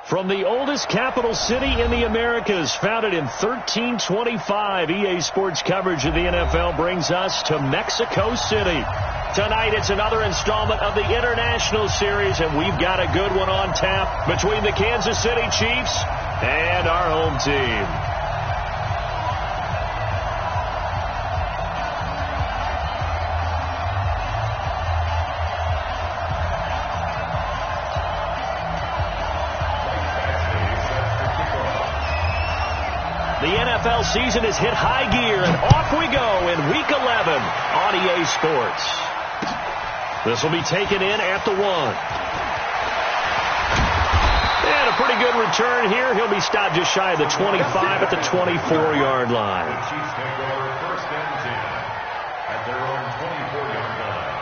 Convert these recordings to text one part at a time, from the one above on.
From the oldest capital city in the Americas, founded in 1325, EA Sports coverage of the NFL brings us to Mexico City. Tonight, it's another installment of the International Series, and we've got a good one on tap between the Kansas City Chiefs and our home team. The NFL season has hit high gear, and off we go in Week 11 on EA Sports. This will be taken in at the 1. And a pretty good return here. He'll be stopped just shy of the 25 at the 24-yard line. The Chiefs take over first and 10 at their own 24-yard line.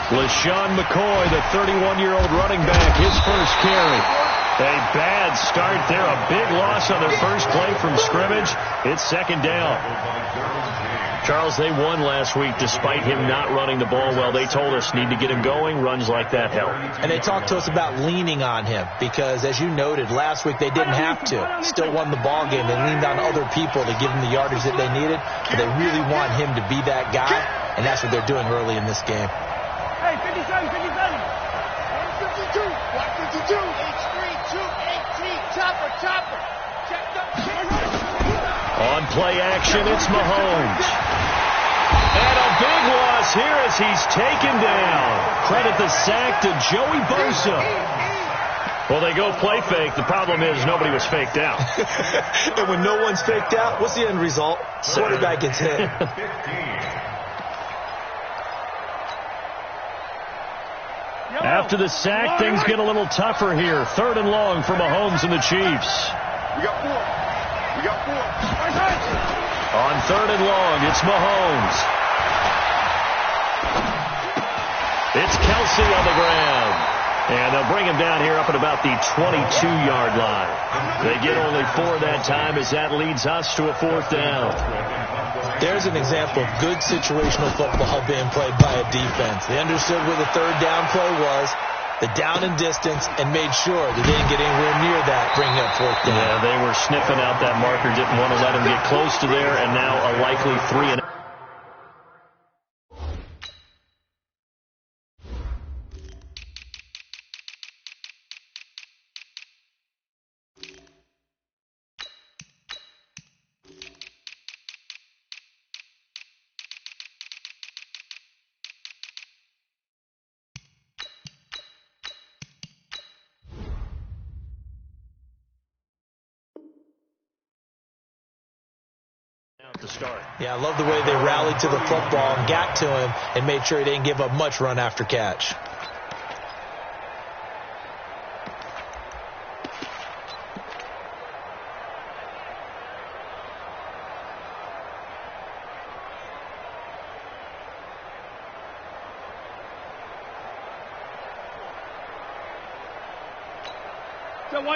LaShawn McCoy, the 31-year-old running back, his first carry. A bad start there, a big loss on their first play from scrimmage. It's second down. Charles, they won last week despite him not running the ball well. They told us need to get him going. Runs like that help. And they talked to us about leaning on him because, as you noted, last week they didn't have to. Still won the ball game. They leaned on other people to give them the yardage that they needed. But they really want him to be that guy, and that's what they're doing early in this game. Hey, 57, 57. 152, 152. H3, 218, chopper. Checked up. On play action, it's Mahomes. And a big loss here as he's taken down. Credit the sack to Joey Bosa. Well, they go play fake. The problem is nobody was faked out. And when no one's faked out, what's the end result? Quarterback gets hit. After the sack, things get a little tougher here. 3rd and long for Mahomes and the Chiefs. We got 4. On 3rd and long, it's Mahomes. It's Kelsey on the ground. And they'll bring him down here up at about the 22-yard line. They get only 4 that time as that leads us to a 4th down. There's an example of good situational football being played by a defense. They understood where the 3rd down play was, the down and distance, and made sure they didn't get anywhere near that, bringing up 4th down. Yeah, they were sniffing out that marker, didn't want to let him get close to there, and now a likely 3 and to start. Yeah, I love the way they rallied to the football and got to him and made sure he didn't give up much run after catch.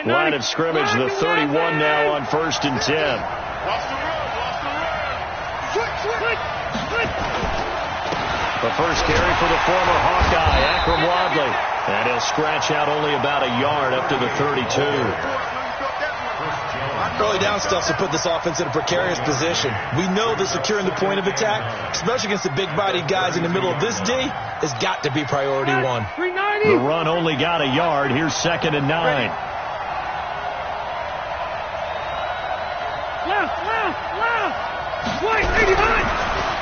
Line of scrimmage, the 31 now on 1st and 10. The first carry for the former Hawkeye, Akram Wadley. And he'll scratch out only about a yard up to the 32. Early down stuff to put this offense in a precarious position. We know that securing the point of attack, especially against the big-bodied guys in the middle of this D, has got to be priority 1. The run only got a yard. Here's 2nd and 9.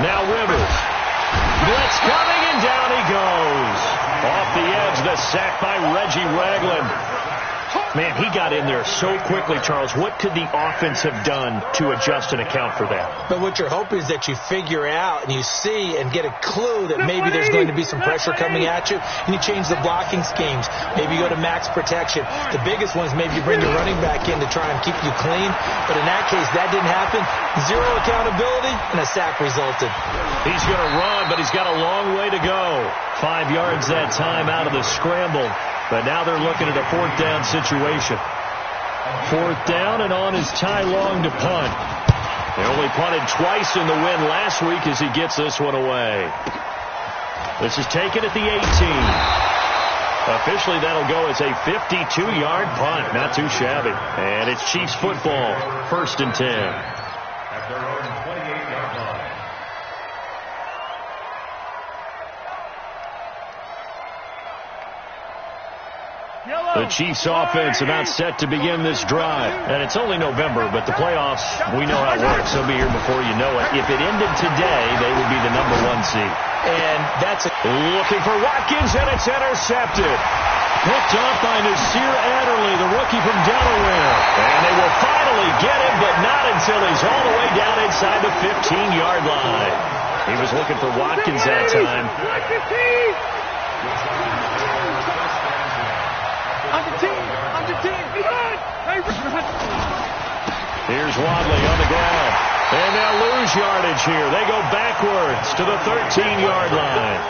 Now Rivers. Blitz coming, and down he goes. Off the edge, the sack by Reggie Ragland. Man, he got in there so quickly, Charles. What could the offense have done to adjust and account for that? But what you're hoping is that you figure out and you see and get a clue that maybe there's going to be some pressure coming at you, and you change the blocking schemes. Maybe you go to max protection. The biggest one is maybe you bring your running back in to try and keep you clean. But in that case, that didn't happen. Zero accountability, and a sack resulted. He's going to run, but he's got a long way to go. 5 yards that time out of the scramble. But now they're looking at a 4th down situation. 4th down, and on is Ty Long to punt. They only punted twice in the win last week as he gets this one away. This is taken at the 18. Officially, that'll go as a 52-yard punt. Not too shabby. And it's Chiefs football, 1st and 10. At their own 28-yard line. The Chiefs offense about set to begin this drive. And it's only November, but the playoffs, we know how it works. They'll be here before you know it. If it ended today, they would be the #1 seed. And that's looking for Watkins, and it's intercepted. Picked off by Nasir Adderley, the rookie from Delaware. And they will finally get him, but not until he's all the way down inside the 15-yard line. He was looking for Watkins that time. Here's Wadley on the ground. And they'll lose yardage here. They go backwards to the 13-yard line.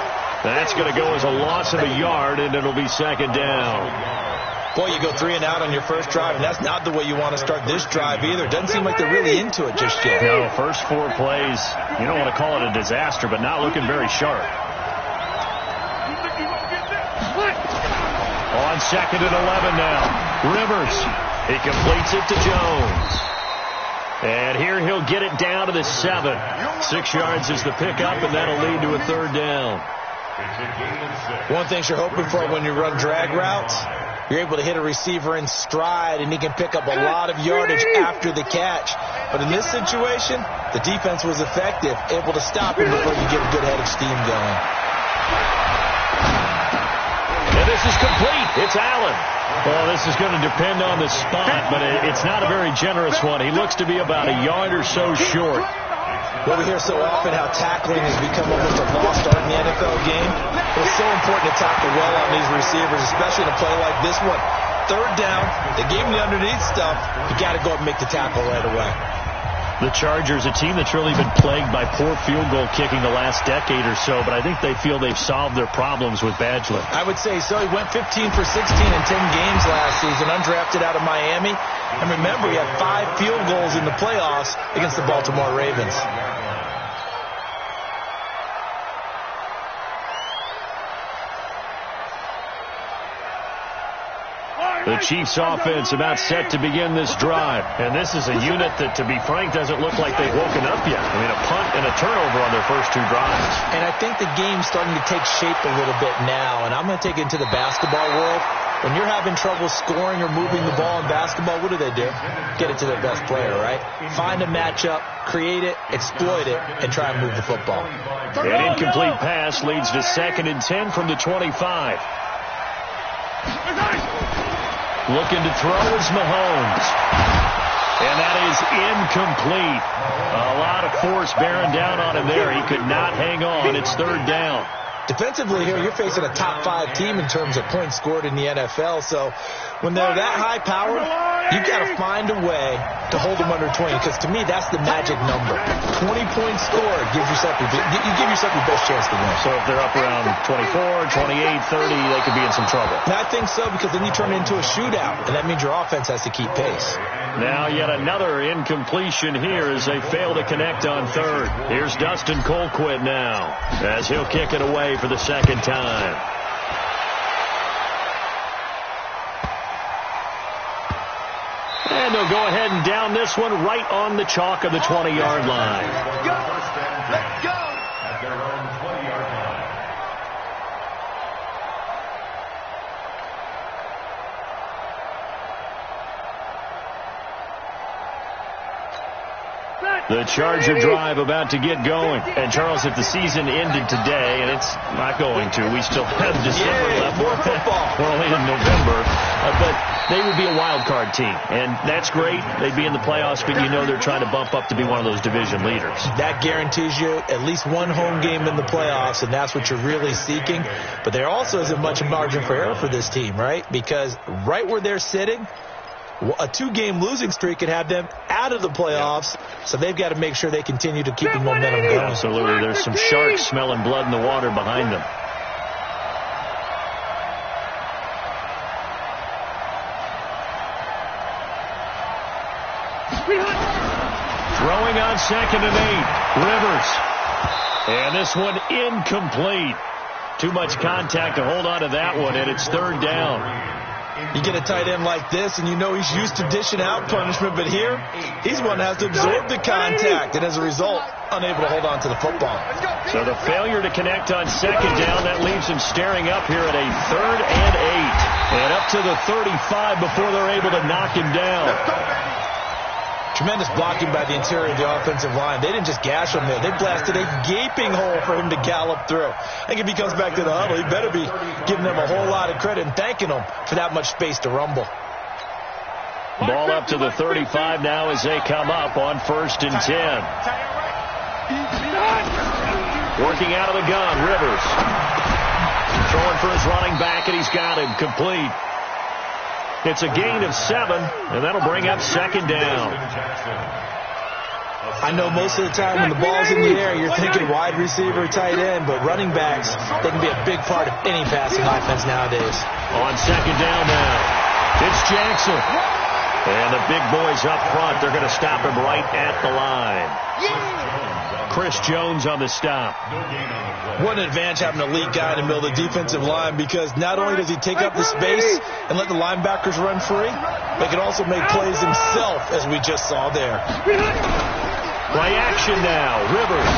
That's going to go as a loss of a yard, and it'll be 2nd down. Boy, you go 3 and out on your first drive, and that's not the way you want to start this drive either. Doesn't seem like they're really into it just yet. No, first 4 plays, you don't want to call it a disaster, but not looking very sharp. On 2nd and 11 now. Rivers. He completes it to Jones. And here he'll get it down to the 7. 6 yards is the pickup, and that'll lead to a 3rd down. One thing you're hoping for when you run drag routes, you're able to hit a receiver in stride, and he can pick up a lot of yardage after the catch. But in this situation, the defense was effective, able to stop him before you get a good head of steam going. And this is complete. It's Allen. Well, this is going to depend on the spot, but it's not a very generous one. He looks to be about a yard or so short. Well, we hear so often how tackling has become almost a lost art in the NFL game. But it's so important to tackle well on these receivers, especially in a play like this one. 3rd down, they gave him the underneath stuff. You got to go up and make the tackle right away. The Chargers, a team that's really been plagued by poor field goal kicking the last decade or so, but I think they feel they've solved their problems with Badgley. I would say so. He went 15 for 16 in 10 games last season, undrafted out of Miami. And remember, he had 5 field goals in the playoffs against the Baltimore Ravens. The Chiefs offense about set to begin this drive. And this is a unit that, to be frank, doesn't look like they've woken up yet. I mean, a punt and a turnover on their first 2 drives. And I think the game's starting to take shape a little bit now. And I'm going to take it into the basketball world. When you're having trouble scoring or moving the ball in basketball, what do? Get it to their best player, right? Find a matchup, create it, exploit it, and try and move the football. An incomplete pass leads to 2nd and 10 from the 25. Looking to throw is Mahomes. And that is incomplete. A lot of force bearing down on him there. He could not hang on. It's 3rd down. Defensively here, you're facing a top 5 team in terms of points scored in the NFL. So when they're that high powered, you've got to find a way to hold them under 20. Because to me, that's the magic number. 20 points scored gives yourself you give yourself your best chance to win. So if they're up around 24, 28, 30, they could be in some trouble. And I think so, because then you turn it into a shootout, and that means your offense has to keep pace. Now yet another incompletion here as they fail to connect on 3rd. Here's Dustin Colquitt now as he'll kick it away for the 2nd time. And they'll go ahead and down this one right on the chalk of the 20-yard line. Let's go! At their own 20-yard line. The Charger drive about to get going. And, Charles, if the season ended today, and it's not going to, we still have December left. More football. We're only in November. But they would be a wild card team. And that's great. They'd be in the playoffs, but you know they're trying to bump up to be one of those division leaders. That guarantees you at least one home game in the playoffs, and that's what you're really seeking. But there also isn't much margin for error for this team, right? Because right where they're sitting, a 2-game losing streak could have them out of the playoffs, so they've got to make sure they continue to keep the momentum going. Absolutely. There's some sharks smelling blood in the water behind them. Throwing on 2nd and 8. Rivers. And this one incomplete. Too much contact to hold on to that one, and it's 3rd down. You get a tight end like this, and you know he's used to dishing out punishment, but here, he's one that has to absorb the contact, and as a result, unable to hold on to the football. So the failure to connect on 2nd down, that leaves him staring up here at a 3rd and 8. And up to the 35 before they're able to knock him down. Tremendous blocking by the interior of the offensive line. They didn't just gash him there. They blasted a gaping hole for him to gallop through. I think if he comes back to the huddle, he better be giving them a whole lot of credit and thanking them for that much space to rumble. Ball up to the 35 now as they come up on 1st and 10. Working out of the gun, Rivers. Throwing for his running back, and he's got him complete. It's a gain of 7, and that'll bring up 2nd down. I know most of the time when the ball's in the air, you're thinking wide receiver, tight end, but running backs, they can be a big part of any passing offense nowadays. On 2nd down now, it's Jackson. And the big boys up front, they're going to stop him right at the line. Chris Jones on the stop. What an advantage having a lead guy in the middle of the defensive line, because not only does he take up the space and let the linebackers run free, but he can also make plays himself, as we just saw there. Play action now. Rivers.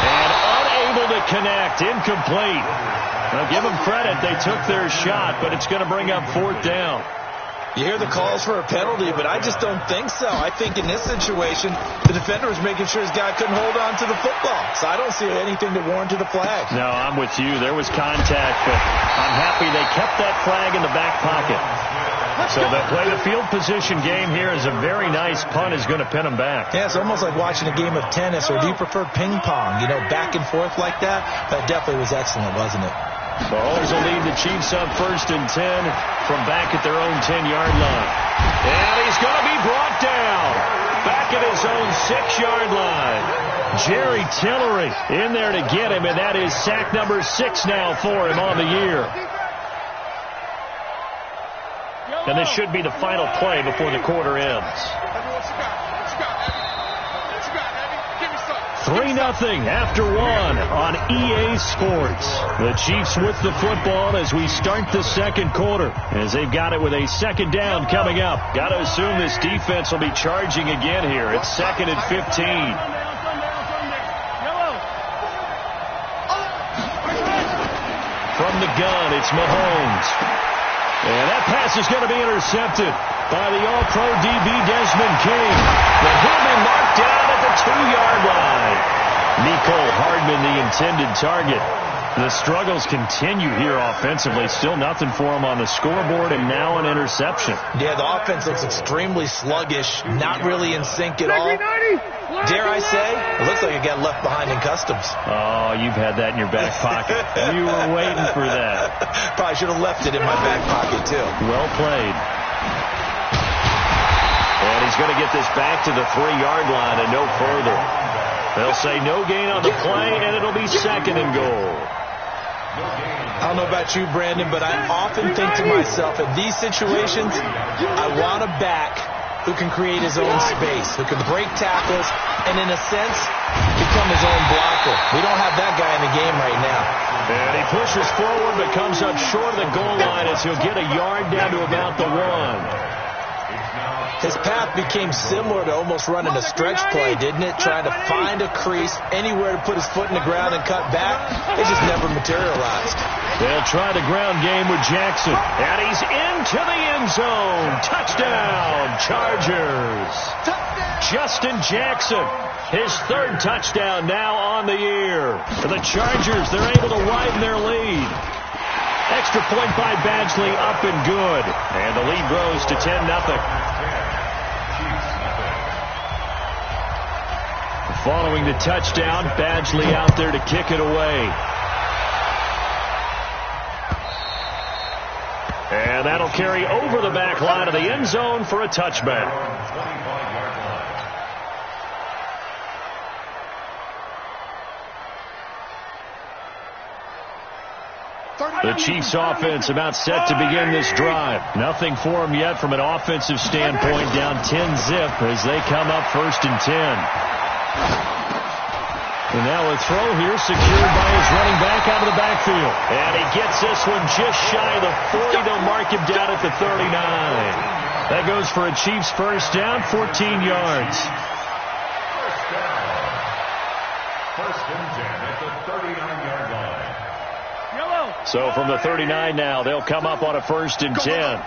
And unable to connect. Incomplete. Now give them credit. They took their shot, but it's going to bring up 4th down. You hear the calls for a penalty, but I just don't think so. I think in this situation, the defender was making sure his guy couldn't hold on to the football. So I don't see anything to warrant a flag. No, I'm with you. There was contact, but I'm happy they kept that flag in the back pocket. So they play the field position game here is a very nice punt is going to pin them back. Yeah, it's almost like watching a game of tennis, or do you prefer ping pong? You know, back and forth like that? That definitely was excellent, wasn't it? Mahomes will lead the Chiefs on 1st and 10 from back at their own 10-yard line. And he's going to be brought down back at his own 6-yard line. Jerry Tillery in there to get him, and that is sack number 6 now for him on the year. And this should be the final play before the quarter ends. 3-0 after 1 on EA Sports. The Chiefs with the football as we start the 2nd quarter, as they've got it with a 2nd down coming up. Got to assume this defense will be charging again here. It's 2nd and 15. From the gun, it's Mahomes. And that pass is going to be intercepted by the All-Pro DB Desmond King. But he'll be marked down at the 2-yard line. Nicole Hardman, the intended target. The struggles continue here offensively. Still nothing for him on the scoreboard, and now an interception. Yeah, the offense looks extremely sluggish, not really in sync at all. Dare I say, it looks like it got left behind in customs. Oh, you've had that in your back pocket. You were waiting for that. Probably should have left it in my back pocket, too. Well played. And he's going to get this back to the 3-yard line and no further. They'll say no gain on the play, and it'll be 2nd and goal. I don't know about you, Brandon, but I often think to myself, in these situations, I want a back who can create his own space, who can break tackles, and in a sense, become his own blocker. We don't have that guy in the game right now. And he pushes forward, but comes up short of the goal line as he'll get a yard down to about the 1. His path became similar to almost running a stretch play, didn't it? Trying to find a crease, anywhere to put his foot in the ground and cut back. It just never materialized. They'll try the ground game with Jackson. And he's into the end zone. Touchdown, Chargers. Justin Jackson, his third touchdown now on the year. For the Chargers, they're able to widen their lead. Extra point by Badgley, up and good. And the lead grows to 10-0. Following the touchdown, Badgley out there to kick it away. And that'll carry over the back line of the end zone for a touchback. The Chiefs offense about set to begin this drive. Nothing for them yet from an offensive standpoint, down 10-0 as they come up 1st and 10. And now a throw here secured by his running back out of the backfield. And he gets this one just shy of the 40. They'll mark him down at the 39. That goes for a Chiefs first down, 14 yards. First and 10 at the 39-yard line. So from the 39 now, they'll come up on a 1st and 10.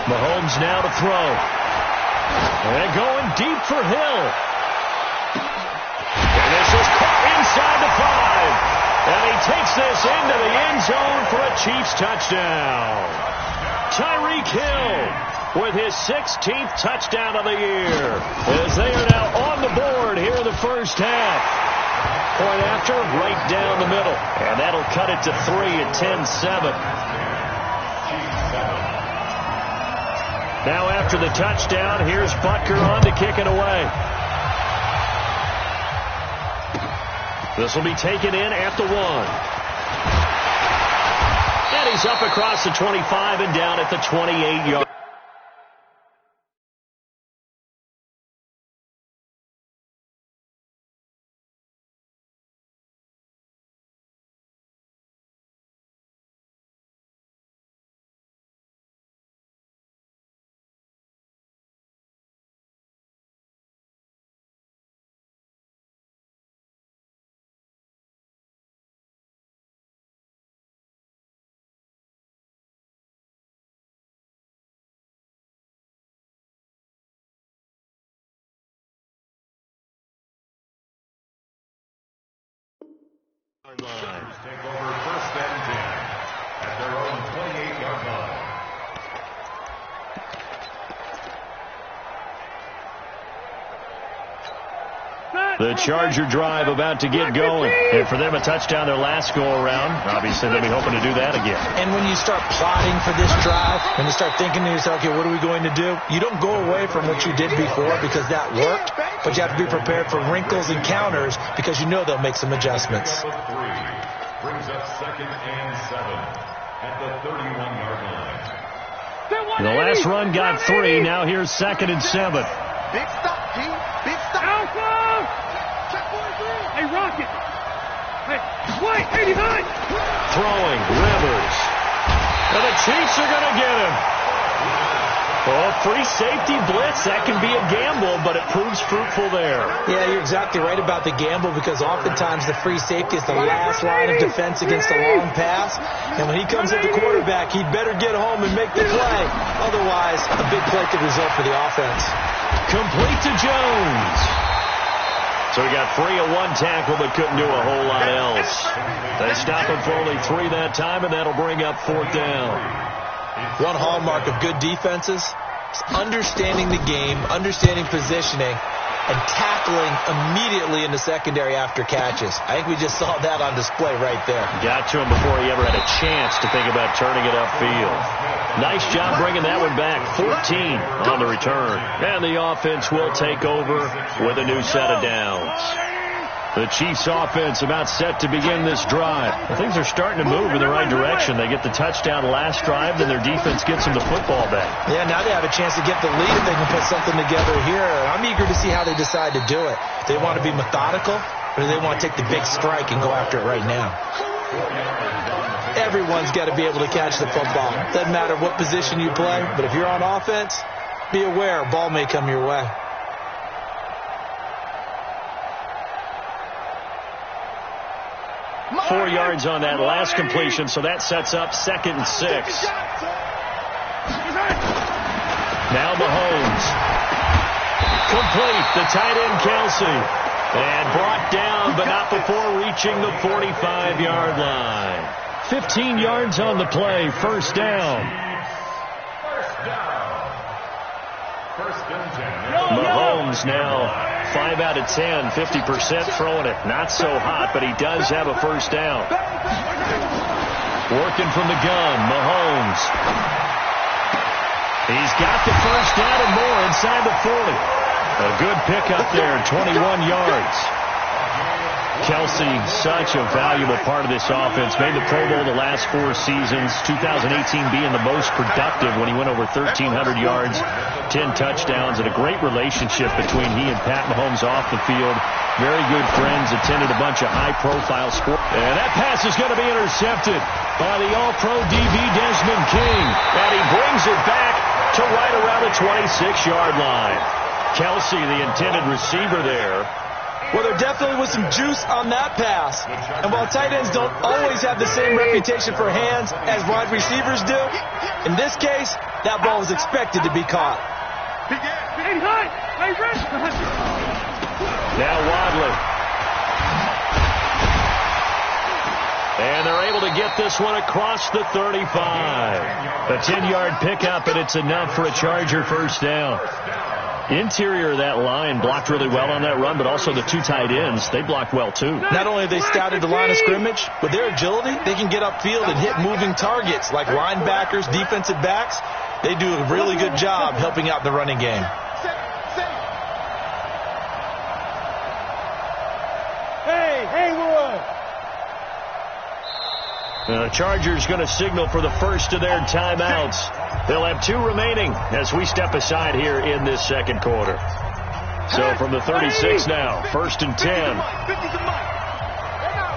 Mahomes now to throw. And going deep for Hill. And this is caught inside the 5. And he takes this into the end zone for a Chiefs touchdown. Tyreek Hill with his 16th touchdown of the year. As they are now on the board here in the first half. Point after, right down the middle. And that'll cut it to 3 at 10-7. Now after the touchdown, here's Butker on to kick it away. This will be taken in at the 1. And he's up across the 25 and down at the 28-yard. Take over 1st and 10 at their own 28-yard line. The Charger drive about to get going. And for them, a touchdown their last go-around. Obviously, they'll be hoping to do that again. And when you start plotting for this drive, when you start thinking to yourself, okay, what are we going to do? You don't go away from what you did before because that worked, but you have to be prepared for wrinkles and counters because you know they'll make some adjustments. Brings up 2nd and 7 at the 31-yard line. The last run got 3. Now here's 2nd and 7. Big stop, G. Big stop. Alpha! Hey, Rocket. Hey, White, 89. Throwing, Rivers. And the Chiefs are going to get him. Oh, free safety blitz. That can be a gamble, but it proves fruitful there. Yeah, you're exactly right about the gamble because oftentimes the free safety is the last line of defense against a long pass. And when he comes at the quarterback, he'd better get home and make the play. Otherwise, a big play could result for the offense. Complete to Jones. So he got free of 1 tackle, but couldn't do a whole lot else. They stop him for only 3 that time, and that'll bring up 4th down. One hallmark of good defenses is understanding the game, understanding positioning, and tackling immediately in the secondary after catches. I think we just saw that on display right there. Got to him before he ever had a chance to think about turning it upfield. Nice job bringing that one back. 14 on the return. And the offense will take over with a new set of downs. The Chiefs offense about set to begin this drive. Things are starting to move in the right direction. They get the touchdown last drive, then their defense gets them the football back. Yeah, now they have a chance to get the lead if they can put something together here. I'm eager to see how they decide to do it. Do they want to be methodical, or do they want to take the big strike and go after it right now? Everyone's got to be able to catch the football. Doesn't matter what position you play, but if you're on offense, be aware a ball may come your way. 4 yards on that last completion, so that sets up 2nd and 6. Now Mahomes. Complete. The tight end, Kelsey. And brought down, but not before reaching the 45-yard line. 15 yards on the play. First down. Mahomes now 5 out of 10, 50% throwing it. Not so hot, but he does have a first down. Working from the gun, Mahomes. He's got the first down and more inside the 40. A good pickup there, 21 yards. Kelsey, such a valuable part of this offense. Made the Pro Bowl the last 4 seasons. 2018 being the most productive when he went over 1,300 yards, 10 touchdowns, and a great relationship between he and Pat Mahomes off the field. Very good friends, attended a bunch of high-profile sports. And that pass is going to be intercepted by the All-Pro DB Desmond King. And he brings it back to right around the 26-yard line. Kelsey, the intended receiver there. Well, there definitely was some juice on that pass. And while tight ends don't always have the same reputation for hands as wide receivers do, in this case, that ball was expected to be caught. Now Wadley. And they're able to get this one across the 35. A 10-yard pickup, and it's enough for a Charger first down. Interior of that line blocked really well on that run, but also the 2 tight ends, they blocked well too. Not only have they scouted the line of scrimmage, with their agility, they can get upfield and hit moving targets like linebackers, defensive backs. They do a really good job helping out the running game. The Chargers going to signal for the first of their timeouts. They'll have 2 remaining as we step aside here in this second quarter. So from the 36 now, 1st and 10. They're not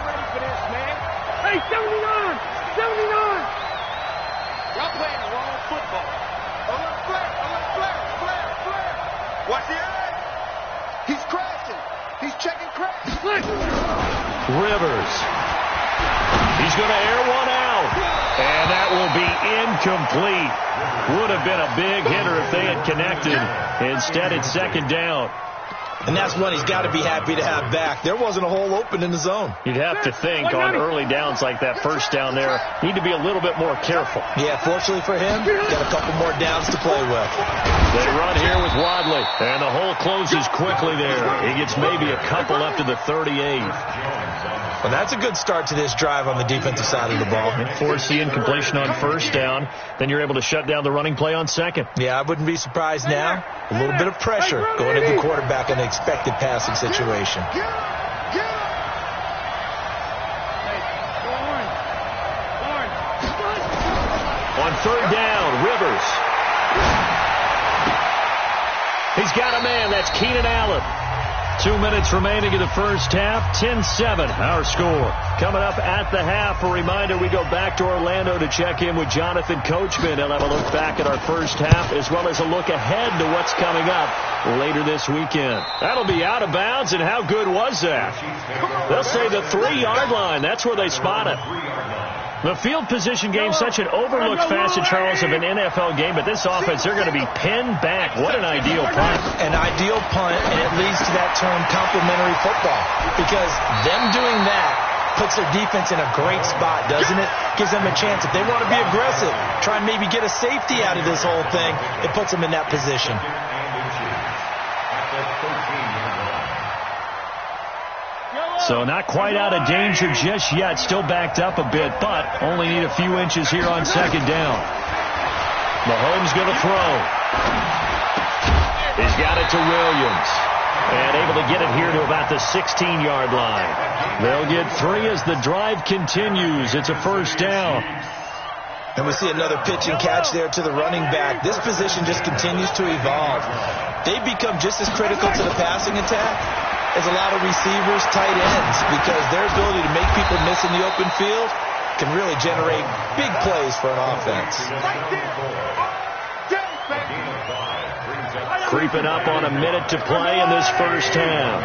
ready for this, man. Hey, 79! 79! Y'all playing the wrong football. Flare. Watch the edge. He's crashing. He's checking crash. Rivers. He's going to air one out. And that will be incomplete. Would have been a big hitter if they had connected. Instead, it's 2nd down. And that's one he's got to be happy to have back. There wasn't a hole open in the zone. You'd have to think on early downs like that first down there, need to be a little bit more careful. Yeah, fortunately for him, got a couple more downs to play with. They run here with Wadley, and the hole closes quickly there. He gets maybe a couple up to the 38. Well, that's a good start to this drive on the defensive side of the ball. Force the incompletion on first down. Then you're able to shut down the running play on second. Yeah, I wouldn't be surprised now. A little bit of pressure going to the quarterback in an expected passing situation. On 3rd down, Rivers. He's got a man. That's Keenan Allen. 2 minutes remaining in the first half. 10-7, our score. Coming up at the half, a reminder, we go back to Orlando to check in with Jonathan Coachman. He'll have a look back at our first half as well as a look ahead to what's coming up later this weekend. That'll be out of bounds, and how good was that? They'll say the 3-yard line. That's where they spot it. The field position game, such an overlooked facet, Charles, of an NFL game, but this offense, they're going to be pinned back. What an ideal punt. An ideal punt, and it leads to that term complementary football, because them doing that puts their defense in a great spot, doesn't it? Gives them a chance. If they want to be aggressive, try and maybe get a safety out of this whole thing, it puts them in that position. So not quite out of danger just yet. Still backed up a bit, but only need a few inches here on second down. Mahomes going to throw. He's got it to Williams. And able to get it here to about the 16-yard line. They'll get 3 as the drive continues. It's a first down. And we see another pitch and catch there to the running back. This position just continues to evolve. They become just as critical to the passing attack as a lot of receivers, tight ends, because their ability to make people miss in the open field can really generate big plays for an offense. Creeping up on a minute to play in this first half.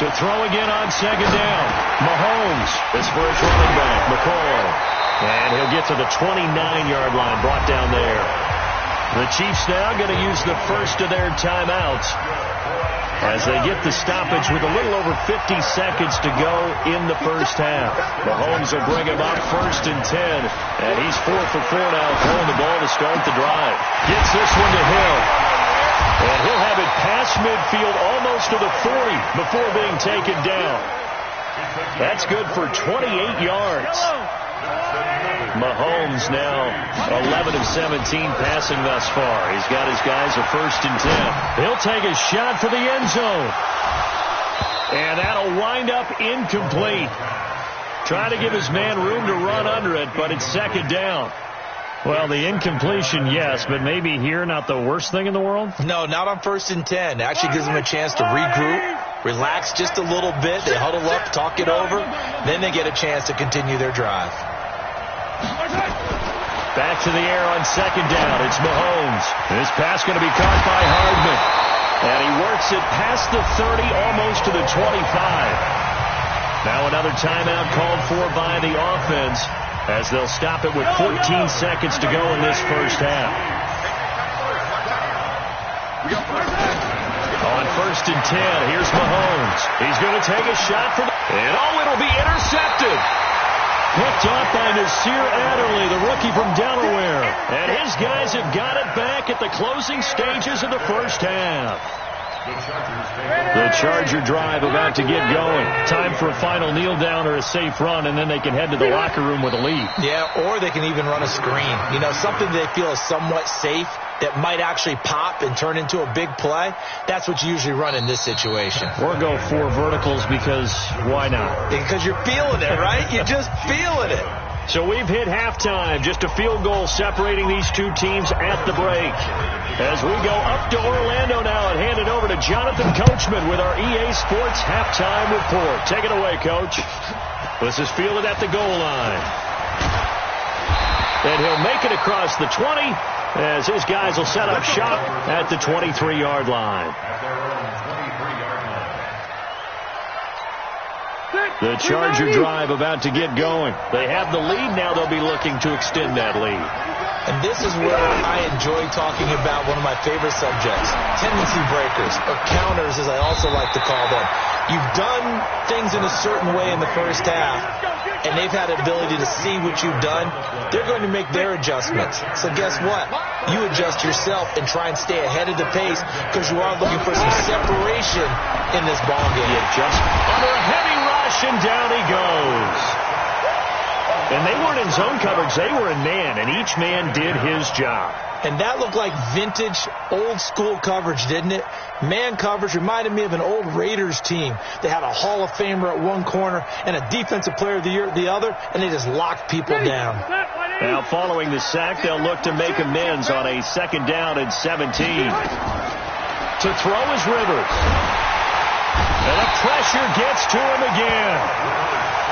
To throw again on second down. Mahomes, his first running back, McCoy. And he'll get to the 29-yard line, brought down there. The Chiefs now going to use the first of their timeouts as they get the stoppage with a little over 50 seconds to go in the first half. Mahomes will bring him up 1st and 10, and he's 4 for 4 now, throwing the ball to start the drive. Gets this one to Hill, and he'll have it past midfield almost to the 40 before being taken down. That's good for 28 yards. Mahomes now 11 of 17 passing thus far. He's got his guys a 1st and 10. He'll take a shot for the end zone. And that'll wind up incomplete. Trying to give his man room to run under it, but it's 2nd down. Well, the incompletion, yes, but maybe here not the worst thing in the world? No, not on 1st and 10. Actually gives them a chance to regroup, relax just a little bit. They huddle up, talk it over. Then they get a chance to continue their drive. Back to the air on 2nd down. It's Mahomes. This pass going to be caught by Hardman. And he works it past the 30, almost to the 25. Now another timeout called for by the offense as they'll stop it with 14 seconds to go in this first half. On 1st and 10, here's Mahomes. He's going to take a shot for and it'll be intercepted. Picked off by Nasir Adderley, the rookie from Delaware. And his guys have got it back at the closing stages of the first half. The Charger drive about to get going. Time for a final kneel down or a safe run, and then they can head to the locker room with a lead. Yeah, or they can even run a screen. You know, something they feel is somewhat safe that might actually pop and turn into a big play. That's what you usually run in this situation. Or go 4 verticals because why not? Because you're feeling it, right? You're just feeling it. So we've hit halftime. Just a field goal separating these two teams at the break. As we go up to Orlando now and hand it over to Jonathan Coachman with our EA Sports halftime report. Take it away, Coach. This is fielded at the goal line. And he'll make it across the 20 as his guys will set up shop at the 23-yard line. The Charger drive about to get going. They have the lead. Now they'll be looking to extend that lead. And this is where I enjoy talking about one of my favorite subjects, tendency breakers, or counters as I also like to call them. You've done things in a certain way in the first half, and they've had the ability to see what you've done. They're going to make their adjustments. So guess what? You adjust yourself and try and stay ahead of the pace because you are looking for some separation in this ball game. You adjust under a heavy rush, and down he goes. And they weren't in zone coverage. They were in man, and each man did his job. And that looked like vintage, old-school coverage, didn't it? Man coverage reminded me of an old Raiders team. They had a Hall of Famer at one corner and a Defensive Player of the Year at the other, and they just locked people down. Now, following the sack, they'll look to make amends on a 2nd down and 17. To throw is Rivers. And the pressure gets to him again.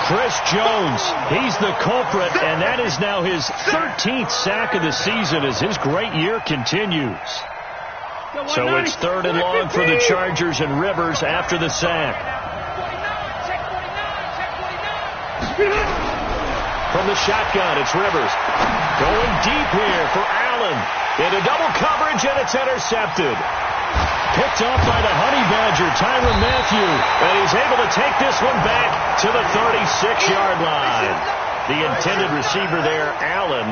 Chris Jones, he's the culprit, and that is now his 13th sack of the season as his great year continues. So it's 3rd and long for the Chargers and Rivers after the sack. From the shotgun, it's Rivers. Going deep here for Allen. Into double coverage, and it's intercepted. Picked off by the Honey Badger, Tyrann Mathieu. And he's able to take this one back to the 36-yard line. The intended receiver there, Allen.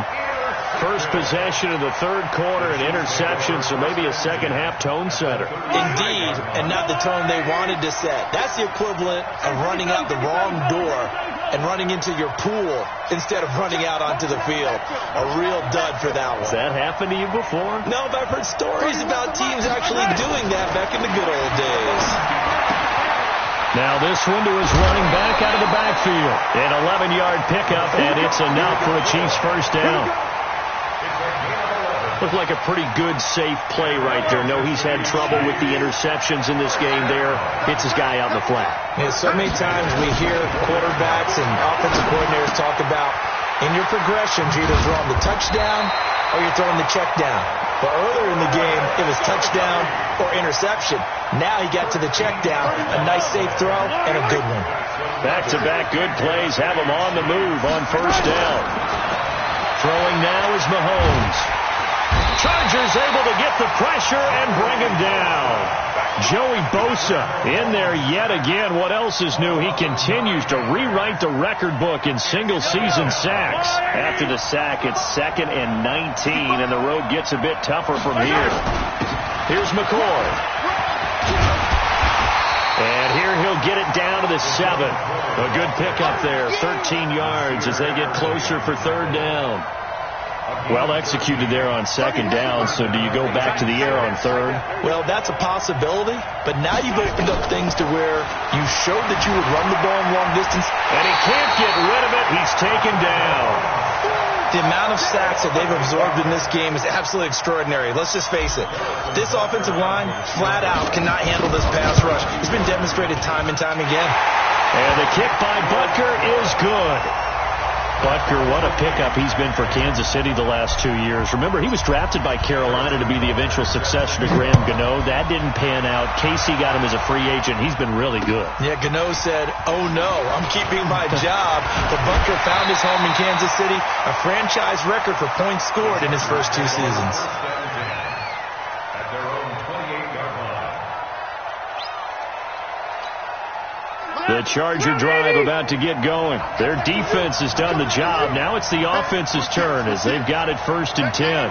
First possession of the 3rd quarter, an interception, so maybe a second-half tone setter. Indeed, and not the tone they wanted to set. That's the equivalent of running out the wrong door and running into your pool instead of running out onto the field. A real dud for that one. Has that happened to you before? No, but I've heard stories about teams actually doing that back in the good old days. Now this one to his running back out of the backfield. An 11-yard pickup, and it's enough for a Chiefs first down. Looked like a pretty good, safe play right there. No, he's had trouble with the interceptions in this game there. Hits his guy out in the flat. Yeah, so many times we hear quarterbacks and offensive coordinators talk about in your progressions, you're either throwing the touchdown or you're throwing the check down. But earlier in the game, it was touchdown or interception. Now he got to the check down, a nice safe throw, and a good one. Back-to-back good plays have him on the move on first down. Throwing now is Mahomes. Chargers able to get the pressure and bring him down. Joey Bosa in there yet again. What else is new? He continues to rewrite the record book in single-season sacks. After the sack, it's 2nd and 19, and the road gets a bit tougher from here. Here's McCoy. And here he'll get it down to the 7. A good pickup there, 13 yards as they get closer for 3rd down. Well executed there on 2nd down, so do you go back to the air on 3rd? Well, that's a possibility, but now you've opened up things to where you showed that you would run the ball in long distance. And he can't get rid of it. He's taken down. The amount of sacks that they've absorbed in this game is absolutely extraordinary. Let's just face it. This offensive line, flat out, cannot handle this pass rush. It's been demonstrated time and time again. And the kick by Butker is good. Butker, what a pickup he's been for Kansas City the last 2 years. Remember, he was drafted by Carolina to be the eventual successor to Graham Gano. That didn't pan out. Casey got him as a free agent. He's been really good. Yeah, Gano said, oh no, I'm keeping my job. But Butker found his home in Kansas City, a franchise record for points scored in his first 2 seasons. The Charger drive about to get going. Their defense has done the job. Now it's the offense's turn as they've got it 1st and 10.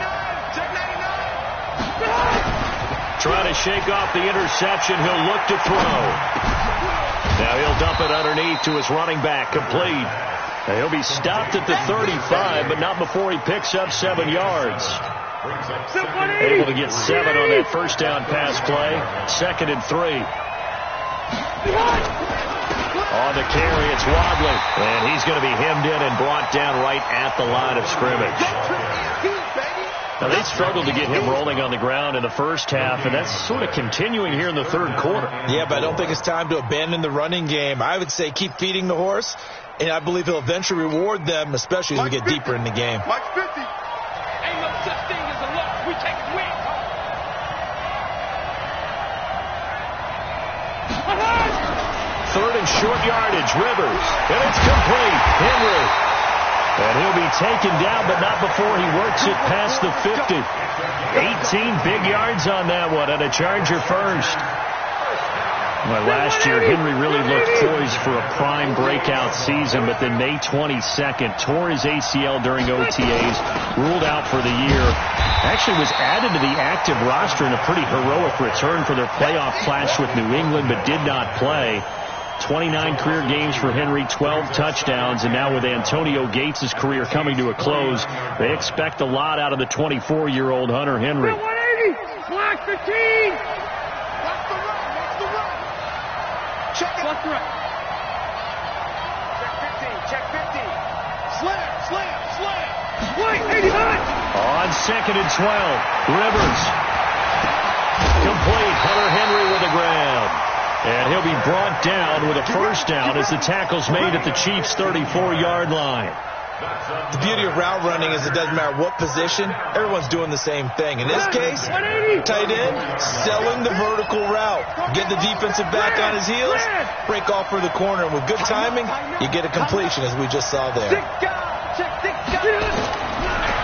Trying to shake off the interception. He'll look to throw. Now he'll dump it underneath to his running back. Complete. Now he'll be stopped at the 35, but not before he picks up 7 yards. Able to get 7 on that first down pass play. 2nd and 3. On the carry, it's Wadley. And he's going to be hemmed in and brought down right at the line of scrimmage. Now, they struggled to get him rolling on the ground in the first half, and that's sort of continuing here in the 3rd quarter. Yeah, but I don't think it's time to abandon the running game. I would say keep feeding the horse, and I believe he'll eventually reward them, especially as we get deeper in the game. Watch 50. Ain't no such thing as a loss. We take it win. 3rd and short yardage, Rivers. And it's complete. Henry. And he'll be taken down, but not before he works it past the 50. 18 big yards on that one, and a Charger first. Well, last year, Henry really looked poised for a prime breakout season, but then May 22nd, tore his ACL during OTAs, ruled out for the year. Actually was added to the active roster in a pretty heroic return for their playoff clash with New England, but did not play. 29 career games for Henry, 12 touchdowns, and now with Antonio Gates' career coming to a close, they expect a lot out of the 24-year-old Hunter Henry. 180! Block 15! Watch the run! Watch the run! Check it! Watch the run! Check 15! Check 15! Slam! Slam! Slam! Wait! 80 high! On 2nd and 12, Rivers. Complete. Hunter Henry with the grab. And he'll be brought down with a first down as the tackle's made at the Chiefs' 34-yard line. The beauty of route running is it doesn't matter what position, everyone's doing the same thing. In this case, tight end, selling the vertical route. Get the defensive back on his heels, break off for the corner. And with good timing, you get a completion, as we just saw there.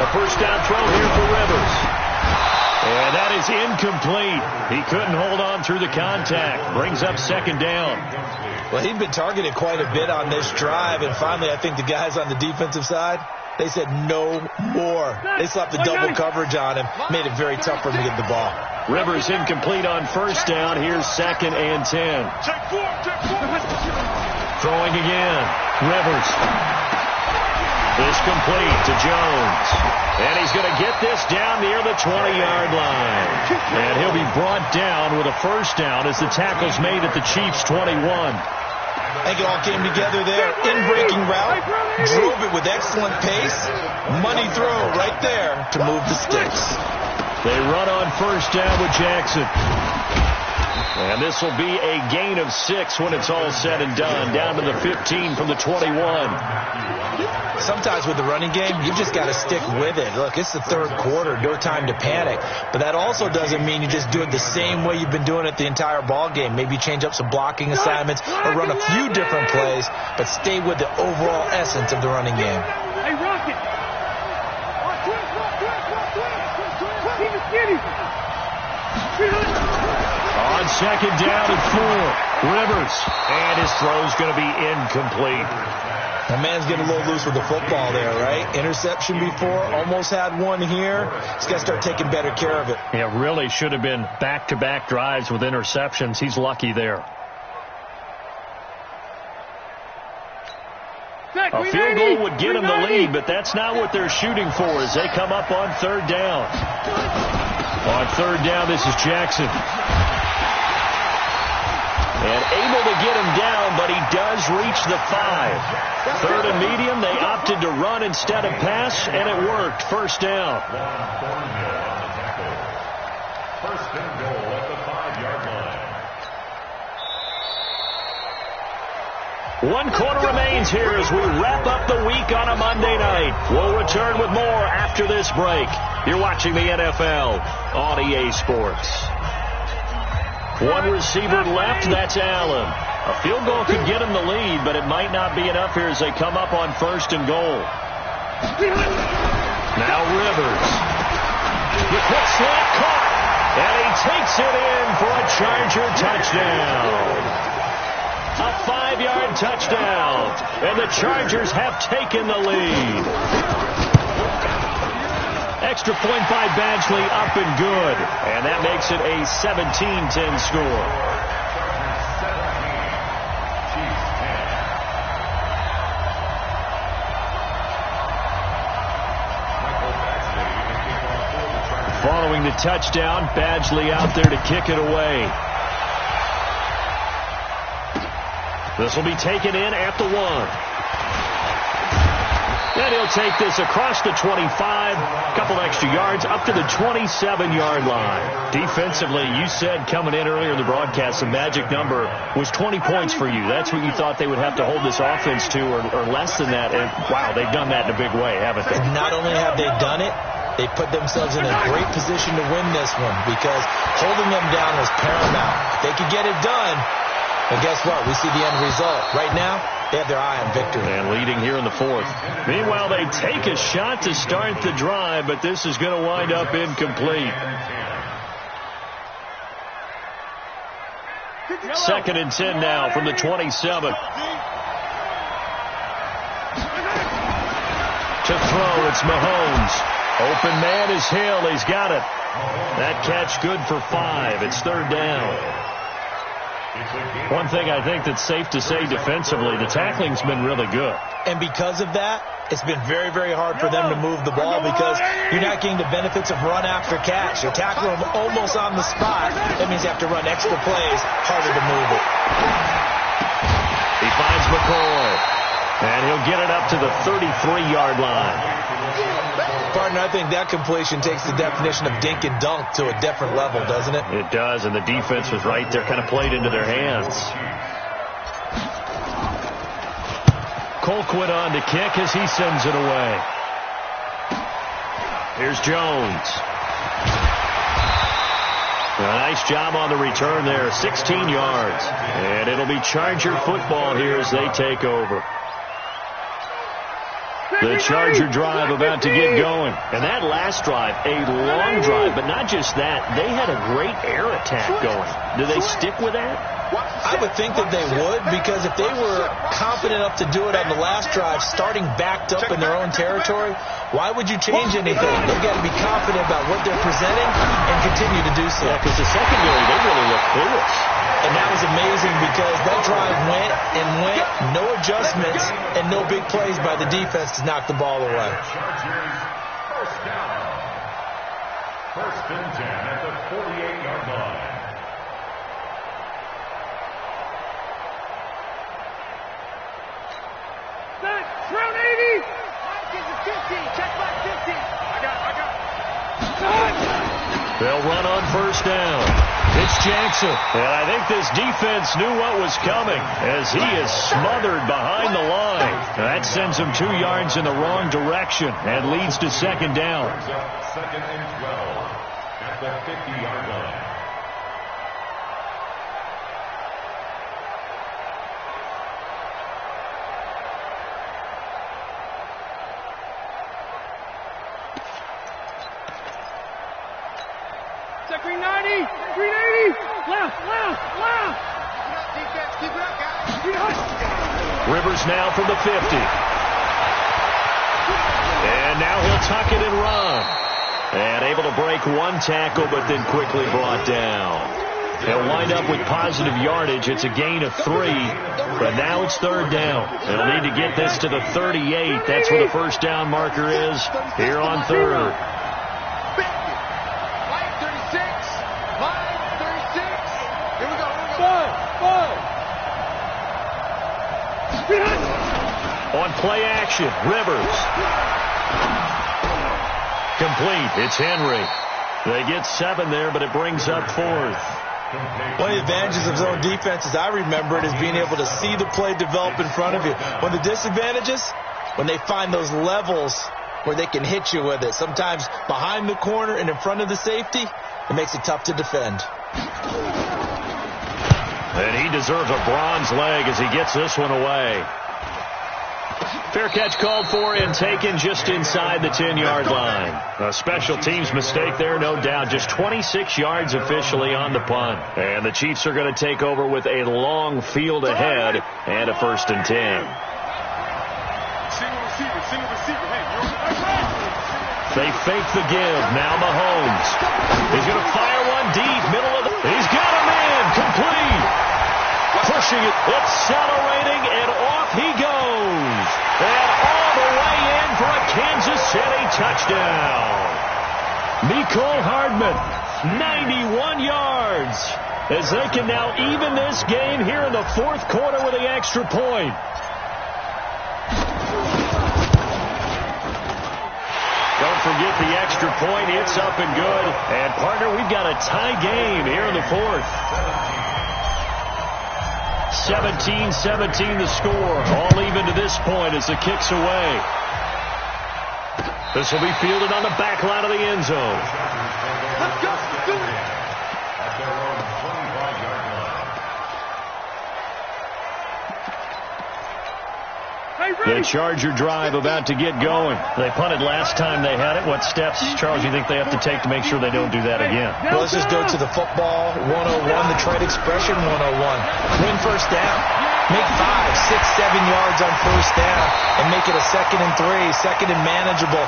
A first down throw here for Rivers. And that is incomplete. He couldn't hold on through the contact. Brings up 2nd down. Well, he'd been targeted quite a bit on this drive, and finally I think the guys on the defensive side, they said no more. They slapped the double coverage on him, made it very tough for him to get the ball. Rivers incomplete on first down. Here's 2nd and 10. Check 4! Check 4! Throwing again. Rivers. Is complete to Jones. And he's going to get this down near the 20-yard line. And he'll be brought down with a first down as the tackle's made at the Chiefs' 21. I think it all came together there. In-breaking route. Drove it with excellent pace. Money throw right there to move the sticks. They run on first down with Jackson. And this will be a gain of 6 when it's all said and done. Down to the 15 from the 21. Sometimes with the running game, you just got to stick with it. Look, it's the third quarter, no time to panic. But that also doesn't mean you just do it the same way you've been doing it the entire ball game. Maybe change up some blocking assignments or run a few different plays, but stay with the overall essence of the running game. Hey, Rocket! On second down and 4, Rivers. And his throw's going to be incomplete. The man's getting a little loose with the football there, right? Interception before, almost had one here. He's got to start taking better care of it. Yeah, really should have been back-to-back drives with interceptions. He's lucky there. A field goal would get him the lead, but that's not what they're shooting for as they come up on third down. On third down, this is Jackson. And able to get him down, but he does reach the 5. Third and medium, they opted to run instead of pass, and it worked. First down. First and goal at the 5-yard line. 1 quarter remains here as we wrap up the week on a Monday night. We'll return with more after this break. You're watching the NFL on EA Sports. 1 receiver left, that's Allen. A field goal could get him the lead, but it might not be enough here as they come up on first and goal. Now Rivers. The quick slant caught, and he takes it in for a Charger touchdown. A 5-yard touchdown, and the Chargers have taken the lead. Extra point by Badgley, up and good. And that makes it a 17-10 score. Following the touchdown, Badgley out there to kick it away. This will be taken in at the 1. And he'll take this across the 25, a couple extra yards, up to the 27-yard line. Defensively, you said coming in earlier in the broadcast, the magic number was 20 points for you. That's what you thought they would have to hold this offense to, or less than that. And, wow, they've done that in a big way, haven't they? Not only have they done it, they put themselves in a great position to win this one because holding them down was paramount. If they could get it done, well, guess what? We see the end result. Right now, they have their eye on victory. And leading here in the 4th. Meanwhile, they take a shot to start the drive, but this is going to wind up incomplete. 2nd and 10 now from the 27. To throw, it's Mahomes. Open man is Hill. He's got it. That catch good for 5. It's 3rd down. One thing I think that's safe to say defensively, the tackling's been really good. And because of that, it's been very, very hard for them to move the ball because you're not getting the benefits of run after catch. You tackle them almost on the spot. That means you have to run extra plays, harder to move it. He finds McCoy, and he'll get it up to the 33-yard line. Partner, I think that completion takes the definition of dink and dunk to a different level, doesn't it? It does, and the defense was right there, kind of played into their hands. Colquitt on to kick as he sends it away. Here's Jones. A nice job on the return there, 16 yards. And it'll be Charger football here as they take over. The Charger drive about to get going. And that last drive, a long drive, but not just that. They had a great air attack going. Do they stick with that? I would think that they would, because if they were confident enough to do it on the last drive, starting backed up in their own territory, why would you change anything? They've got to be confident about what they're presenting and continue to do so. Yeah, because the secondary, they really look clueless. And that was amazing because that drive went and went, no adjustments, and no big plays by the defense to knock the ball away. First down. 1st and 10 at the 48-yard line. Round 80. Get the 50. Check back 50. I got it. They'll run on first down. It's Jackson. And I think this defense knew what was coming as he is smothered behind the line. That sends him 2 yards in the wrong direction and leads to second down. Second and 12 at the 50-yard line. Check 390, 380, left. Keep it up, defense, keep it up, guys. Rivers now from the 50. And now he'll tuck it and run. And able to break 1 tackle, but then quickly brought down. He'll wind up with positive yardage. It's a gain of 3, but now it's third down. They'll need to get this to the 38. That's where the first down marker is here on third. On play action, Rivers. Complete. It's Henry. They get 7 there, but it brings up 4th. One of the advantages of zone defenses, I remember it, is being able to see the play develop in front of you. One of the disadvantages, when they find those levels where they can hit you with it. Sometimes behind the corner and in front of the safety, it makes it tough to defend. And he deserves a bronze leg as he gets this one away. Fair catch called for and taken just inside the 10-yard line. A special teams mistake there, no doubt. Just 26 yards officially on the punt. And the Chiefs are going to take over with a long field ahead and a 1st and 10. Single receiver. They fake the give. Now Mahomes. He's going to fire one deep. Middle of the... He's got him in. Complete. Pushing it. Accelerating. And off he goes. And all the way in for a Kansas City touchdown. Mecole Hardman, 91 yards. As they can now even this game here in the 4th quarter with the extra point. Don't forget the extra point. It's up and good. And, partner, we've got a tie game here in the 4th. 17-17 the score. All even to this point as the kick's away. This will be fielded on the back line of the end zone. Let's go. Do it. At their own 25-yard line. The Charger drive about to get going. They punted last time they had it. What steps, Charles, do you think they have to take to make sure they don't do that again? Well, let's just go to the football 101, the trade expression 101. Win first down. Make 5, 6, 7 yards on first down and make it a 2nd and 3, 2nd and manageable.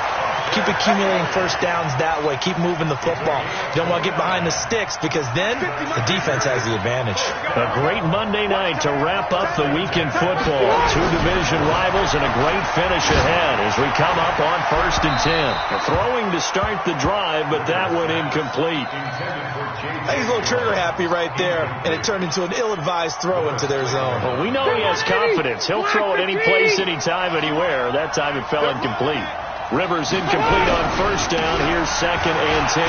Keep accumulating first downs that way. Keep moving the football. You don't want to get behind the sticks because then the defense has the advantage. A great Monday night to wrap up the weekend football. 2 division rivals and a great finish ahead as we come up on 1st and 10. Throwing to start the drive, but that one incomplete. I think he's a little trigger happy right there, and it turned into an ill-advised throw into their zone. Well, we know he has confidence. He'll throw it any place, anytime, anywhere. That time it fell incomplete. Rivers incomplete on first down. Here's 2nd and 10.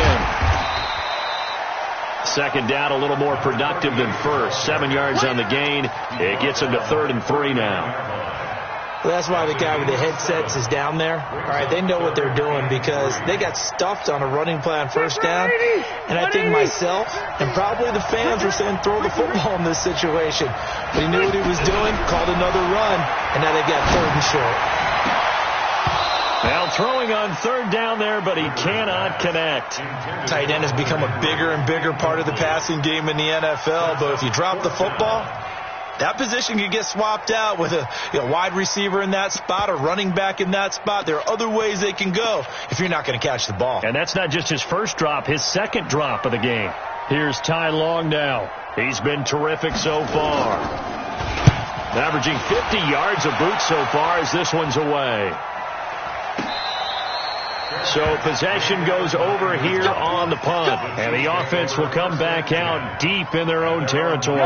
2nd down, a little more productive than first. 7 yards on the gain. It gets him to 3rd and 3 now. Well, that's why the guy with the headsets is down there. All right, they know what they're doing because they got stuffed on a running play on first down. And I think myself and probably the fans were saying throw the football in this situation. But he knew what he was doing, called another run, and now they've got 3rd and short. Well, throwing on 3rd down there, but he cannot connect. Tight end has become a bigger and bigger part of the passing game in the NFL. But if you drop the football, that position can get swapped out with a wide receiver in that spot, a running back in that spot. There are other ways they can go if you're not going to catch the ball. And that's not just his first drop, his 2nd drop of the game. Here's Ty Long now. He's been terrific so far. Averaging 50 yards a boot so far as this one's away. So possession goes over here on the punt, and the offense will come back out deep in their own territory.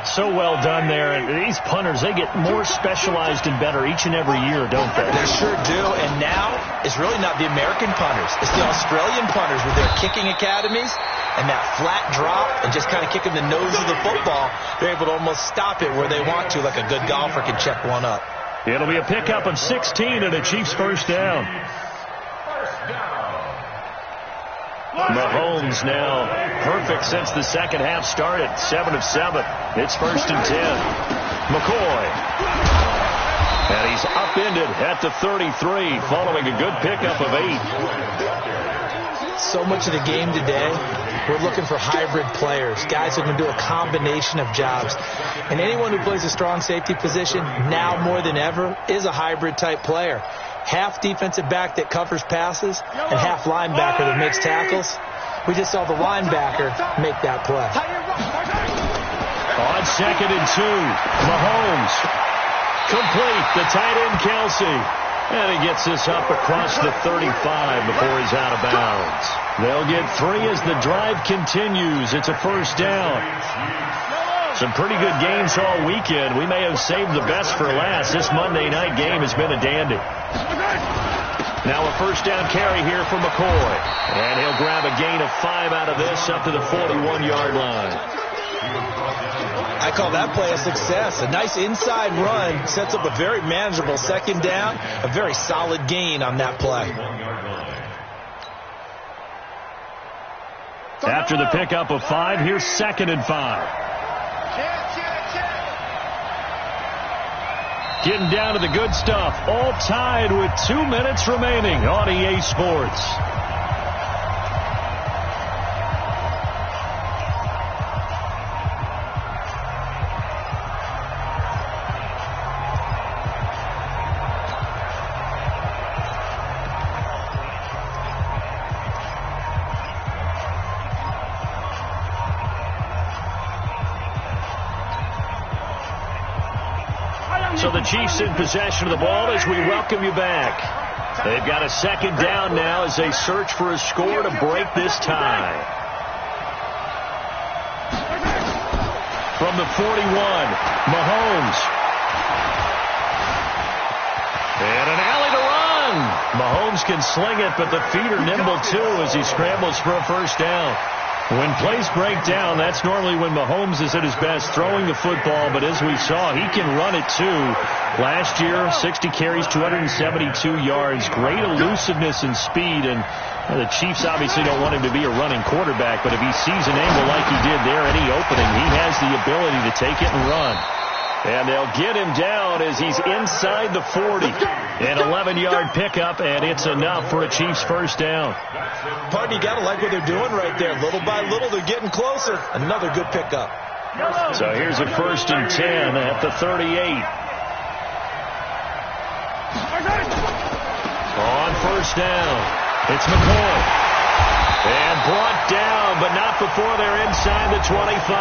So well done there. And these punters, they get more specialized and better each and every year, don't they? They sure do. And now it's really not the American punters. It's the Australian punters with their kicking academies. and that flat drop and just kind of kicking the nose of the football, they're able to almost stop it where they want to, like a good golfer can check one up. It'll be a pickup of 16 and a Chiefs first down. Mahomes now perfect since the second half started. 7 of 7. It's 1st and 10. McCoy. And he's upended at the 33 following a good pickup of 8. So much of the game today, we're looking for hybrid players, guys who can do a combination of jobs. And anyone who plays a strong safety position, now more than ever, is a hybrid type player. Half defensive back that covers passes and half linebacker that makes tackles. We just saw the linebacker make that play. On 2nd and 2, Mahomes. Complete, the tight end Kelsey. And he gets this up across the 35 before he's out of bounds. They'll get 3 as the drive continues. It's a first down. Some pretty good games all weekend. We may have saved the best for last. This Monday night game has been a dandy. Now a first down carry here for McCoy. And he'll grab a gain of 5 out of this up to the 41-yard line. I call that play a success. A nice inside run sets up a very manageable second down. A very solid gain on that play. After the pickup of 5, here's 2nd and 5. Getting down to the good stuff. All tied with 2 minutes remaining on EA Sports. So the Chiefs in possession of the ball as we welcome you back. They've got a second down now as they search for a score to break this tie. From the 41, Mahomes. And an alley to run. Mahomes can sling it, but the feet are nimble too as he scrambles for a first down. When plays break down, that's normally when Mahomes is at his best throwing the football, but as we saw, he can run it too. Last year, 60 carries, 272 yards, great elusiveness and speed, and the Chiefs obviously don't want him to be a running quarterback, but if he sees an angle like he did there, any opening, he has the ability to take it and run. And they'll get him down as he's inside the 40. An 11-yard pickup, and it's enough for a Chiefs first down. Pardon, you got to like what they're doing right there. Little by little, they're getting closer. Another good pickup. So here's a 1st and 10 at the 38. On first down, it's McCoy. And brought down, but not before they're inside the 25.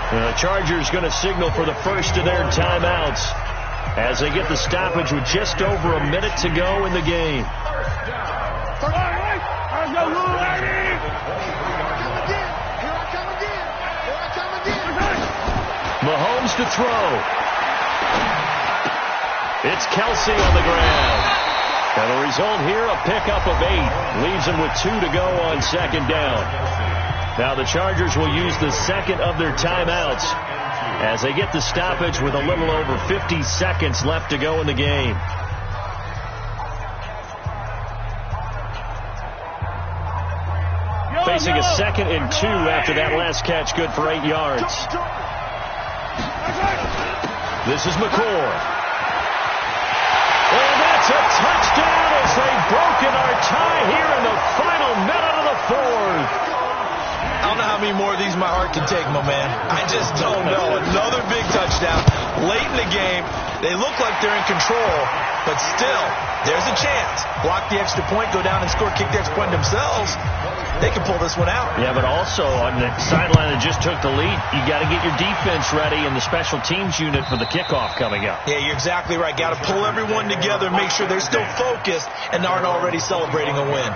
The Chargers going to signal for the first of their timeouts as they get the stoppage with just over a minute to go in the game. Mahomes to throw. It's Kelsey on the ground. And the result here, a pickup of 8. Leaves them with 2 to go on second down. Now the Chargers will use the second of their timeouts as they get the stoppage with a little over 50 seconds left to go in the game. Facing a 2nd and 2 after that last catch, good for 8 yards. This is McCoy. And that's a touchdown as they've broken our tie here in the final minute of the 4th. I don't know how many more of these my heart can take, my man. I just don't know. Another big touchdown late in the game. They look like they're in control, but still, there's a chance. Block the extra point, go down and score, kick the extra point themselves. They can pull this one out. Yeah, but also on the sideline that just took the lead, you got to get your defense ready and the special teams unit for the kickoff coming up. Yeah, you're exactly right. Got to pull everyone together, make sure they're still focused and aren't already celebrating a win.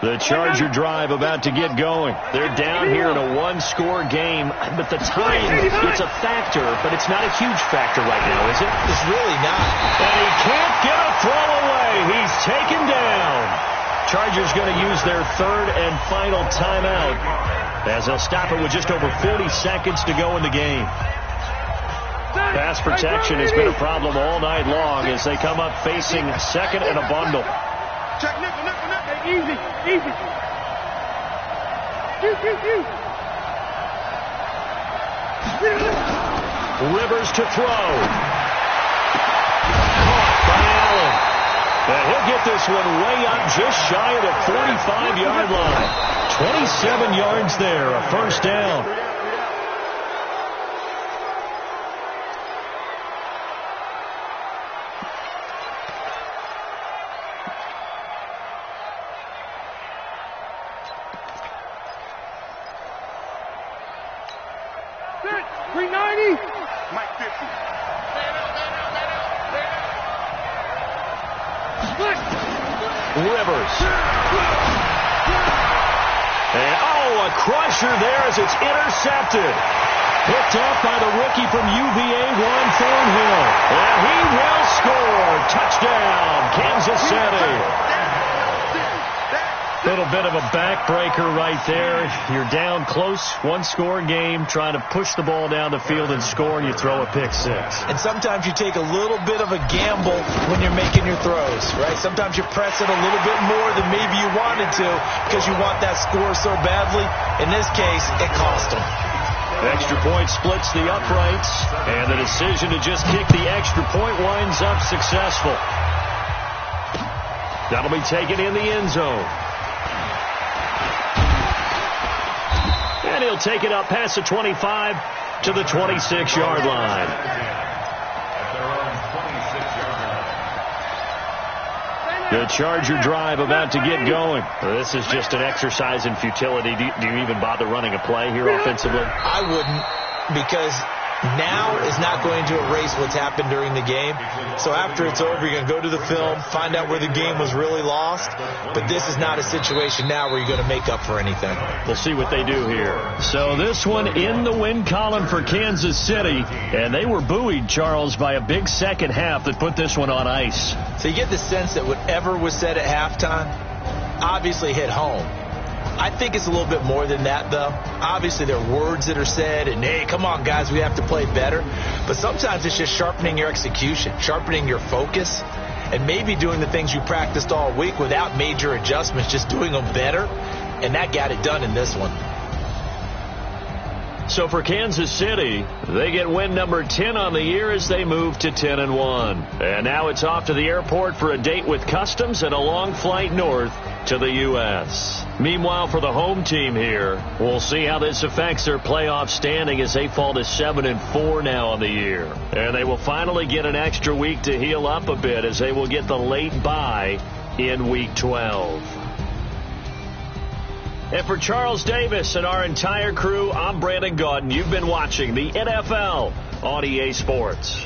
The Charger drive about to get going. They're down here in a one-score game, but the time, it's a factor, but it's not a huge factor right now, is it? It's really not. And he can't get a throw away. He's taken down. Chargers going to use their third and final timeout as they'll stop it with just over 40 seconds to go in the game. Pass protection has been a problem all night long as they come up facing second and a bundle. Check, nickel. Easy. Rivers to throw. Caught by Allen. And he'll get this one way up just shy of the 45-yard line. 27 yards there, a first down. Rivers. And, a crusher there as it's intercepted. Picked up by the rookie from UVA, Juan Thornhill. And he will score. Touchdown, Kansas City. Little bit of a backbreaker right there. You're down close, one-score game, trying to push the ball down the field and score, and you throw a pick six. And sometimes you take a little bit of a gamble when you're making your throws, right? Sometimes you press it a little bit more than maybe you wanted to because you want that score so badly. In this case, it cost them. Extra point splits the uprights, and the decision to just kick the extra point winds up successful. That'll be taken in the end zone. And he'll take it up past the 25 to the 26-yard line. The Charger drive about to get going. This is just an exercise in futility. Do you even bother running a play here offensively? I wouldn't, because now is not going to erase what's happened during the game. So after it's over, you're going to go to the film, find out where the game was really lost. But this is not a situation now where you're going to make up for anything. We'll see what they do here. So this one in the win column for Kansas City. And they were buoyed, Charles, by a big second half that put this one on ice. So you get the sense that whatever was said at halftime obviously hit home. I think it's a little bit more than that, though. Obviously, there are words that are said, and, hey, come on, guys, we have to play better. But sometimes it's just sharpening your execution, sharpening your focus, and maybe doing the things you practiced all week without major adjustments, just doing them better, and that got it done in this one. So for Kansas City, they get win number 10 on the year as they move to 10-1. And now it's off to the airport for a date with customs and a long flight north to the U.S. Meanwhile, for the home team here, we'll see how this affects their playoff standing as they fall to 7-4 now on the year. And they will finally get an extra week to heal up a bit as they will get the late bye in Week 12. And for Charles Davis and our entire crew, I'm Brandon Gaudin. You've been watching the NFL on EA Sports.